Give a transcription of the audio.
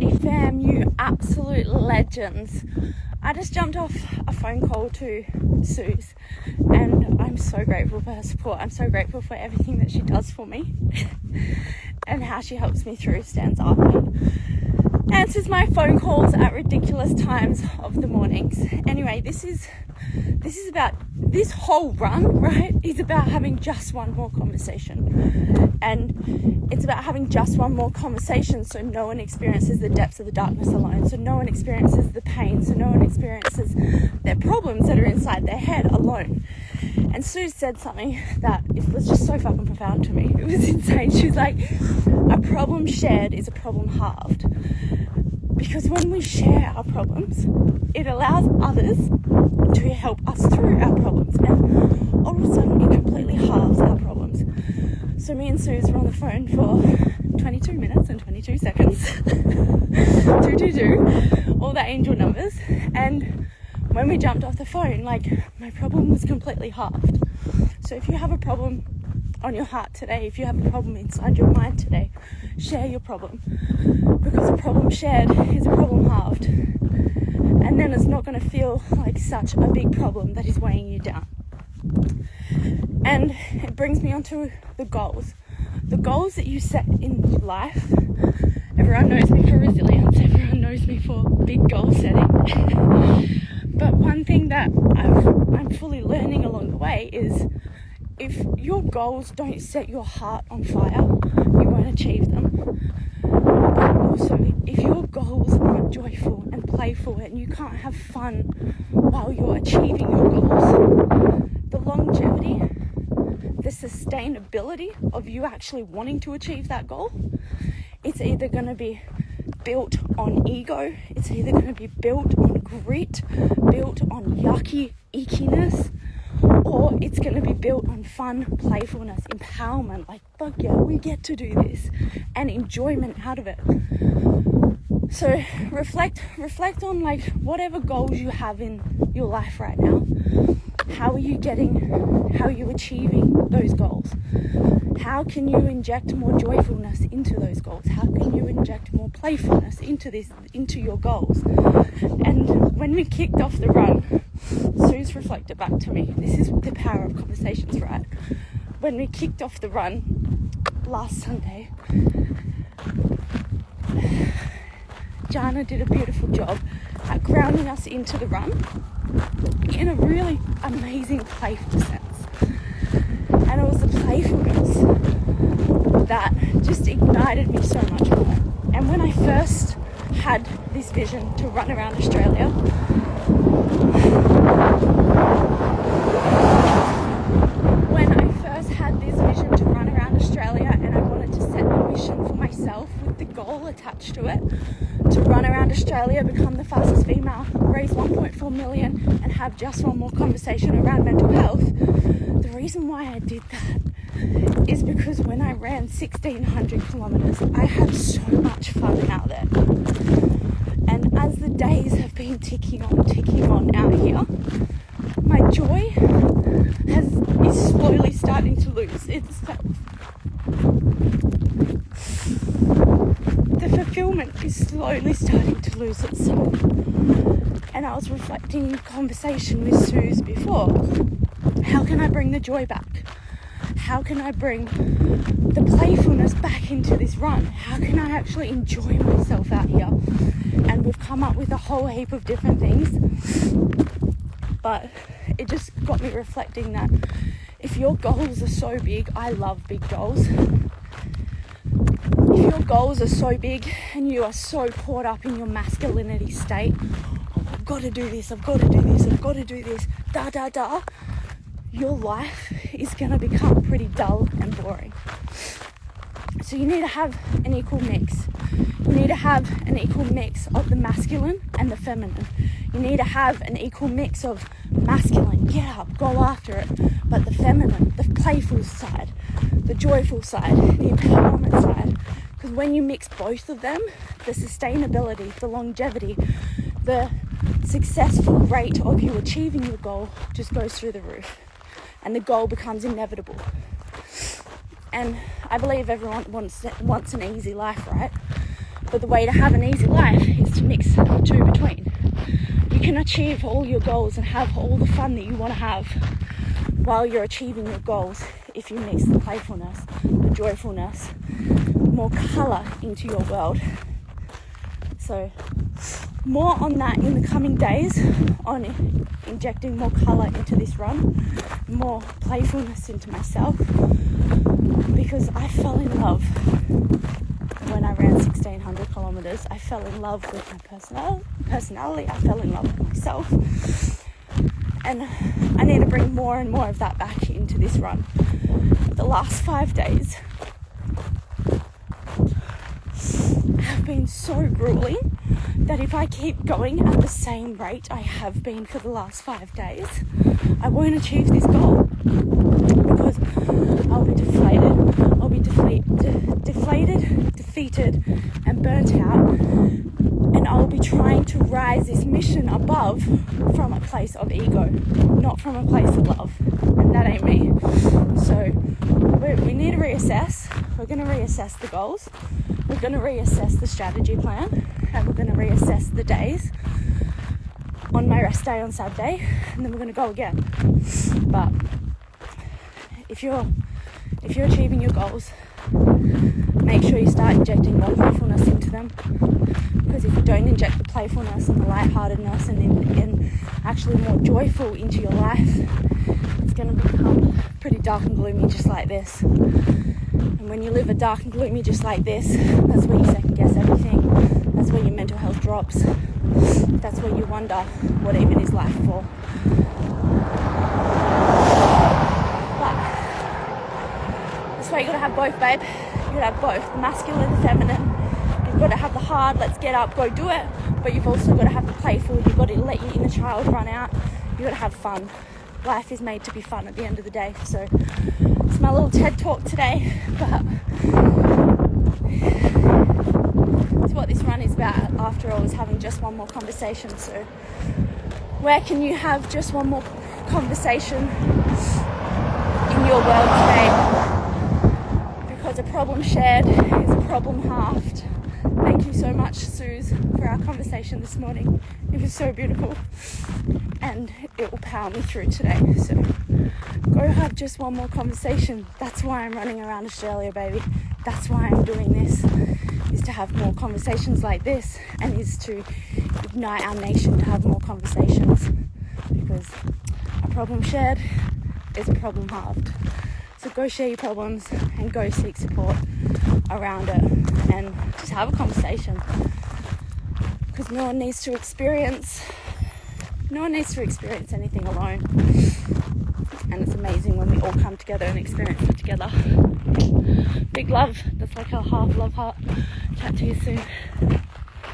Howdy fam, you absolute legends. I just jumped off a phone call to Suze and I'm so grateful for her support. I'm so grateful for everything that she does for me and how she helps me through, stands up and answers my phone calls at ridiculous times of the mornings. Anyway, this is about this whole run, right, is about having just one more conversation. And it's about having just one more conversation so no one experiences the depths of the darkness alone, so no one experiences the pain, so no one experiences their problems that are inside their head alone. And Sue said something that it was just so fucking profound to me. It was insane. She was like, a problem shared is a problem halved. Because when we share our problems, it allows others to help us through our problems. And all of a sudden, it completely halves our problems. So me and Suze were on the phone for 22 minutes and 22 seconds. 222, all the angel numbers. And when we jumped off the phone, like, my problem was completely halved. So if you have a problem on your heart today, if you have a problem inside your mind today, share your problem. Because a problem shared is a problem halved. And then it's not going to feel like such a big problem that is weighing you down. And it brings me onto the goals. The goals that you set in life. Everyone knows me for resilience. Everyone knows me for big goal setting. But one thing that I'm fully learning along the way is if your goals don't set your heart on fire, you won't achieve them. But also, if your goals aren't joyful and playful and you can't have fun while you're achieving your goals, the longevity, the sustainability of you actually wanting to achieve that goal, it's either going to be built on ego, it's either going to be built on grit, built on yucky ickiness, or it's going to be built on fun, playfulness, empowerment, like, fuck yeah, we get to do this, and enjoyment out of it. So reflect on, like, whatever goals you have in your life right now. How are you achieving those goals? How can you inject more joyfulness into those goals? How can you inject more playfulness into your goals? And when we kicked off the run, Suze reflected back to me. This is the power of conversations, right? When we kicked off the run last Sunday, Jana did a beautiful job at grounding us into the run in a really amazing playful sense. And it was the playfulness that just ignited me so much more. And when I first had this vision to run around Australia, and I wanted to set a mission for myself with the goal attached to it, to run around Australia, become the fastest female, raise 1.4 million and have just one more conversation around mental health. The reason why I did that is because when I ran 1,600 kilometers, I had so much fun out there. And as the days have been ticking on out here, my joy is slowly starting to lose itself. The fulfillment is slowly starting to lose itself. And I was reflecting in conversation with Suze before. How can I bring the joy back? How can I bring the playfulness back into this run? How can I actually enjoy myself out here? And we've come up with a whole heap of different things. But it just got me reflecting that if your goals are so big, I love big goals. If your goals are so big and you are so caught up in your masculinity state, oh, I've got to do this, I've got to do this, I've got to do this, your life is going to become pretty dull and boring. So you need to have an equal mix. You need to have an equal mix of the masculine and the feminine. You need to have an equal mix of masculine, get up, go after it, but the feminine, the playful side, the joyful side, the empowerment side. Because when you mix both of them, the sustainability, the longevity, the successful rate of you achieving your goal just goes through the roof. And the goal becomes inevitable. And I believe everyone wants an easy life, right? But the way to have an easy life is to mix the two between. You can achieve all your goals and have all the fun that you want to have while you're achieving your goals if you mix the playfulness, the joyfulness, more colour into your world. So more on that in the coming days, on injecting more colour into this run, more playfulness into myself, because I fell in love when I ran 1,600 kilometres. I fell in love with my personality. I fell in love with myself, and I need to bring more and more of that back into this run. The last 5 days have been so grueling that if I keep going at the same rate I have been for the last 5 days, I won't achieve this goal, because I'll be deflated. I'll be deflated, defeated, and burnt out, and I'll be trying to rise this mission above from a place of ego, not from a place of love, and that ain't me. So we need to reassess. We're going to reassess the goals. We're going to reassess the strategy plan, and we're going to reassess the days on my rest day on Saturday, and then we're going to go again. But if you're achieving your goals, make sure you start injecting more playfulness into them, because if you don't inject the playfulness and the lightheartedness and actually more joyful into your life, it's going to become pretty dark and gloomy just like this. And when you live a dark and gloomy just like this, that's where you second guess everything. That's where your mental health drops. That's where you wonder what even is life for. But that's why you gotta have both, babe. You gotta have both, the masculine, the feminine. You've got to have the hard, let's get up, go do it. But you've also got to have the playful. You've got to let your inner child run out. You've got to have fun. Life is made to be fun at the end of the day. So it's my little TED talk today, but it's what this run is about. After all, is having just one more conversation. So where can you have just one more conversation in your world today? Because a problem shared is a problem halved. Thank you so much, Suze, for our conversation this morning. It was so beautiful, and it will power me through today. So go have just one more conversation. That's why I'm running around Australia, baby. That's why I'm doing this, is to have more conversations like this, and is to ignite our nation to have more conversations, because a problem shared is a problem halved. So go share your problems and go seek support around it, and just have a conversation, because no one needs to experience anything alone. And it's amazing when we all come together and experience it together. Big love. That's like a half love heart. Chat to you soon.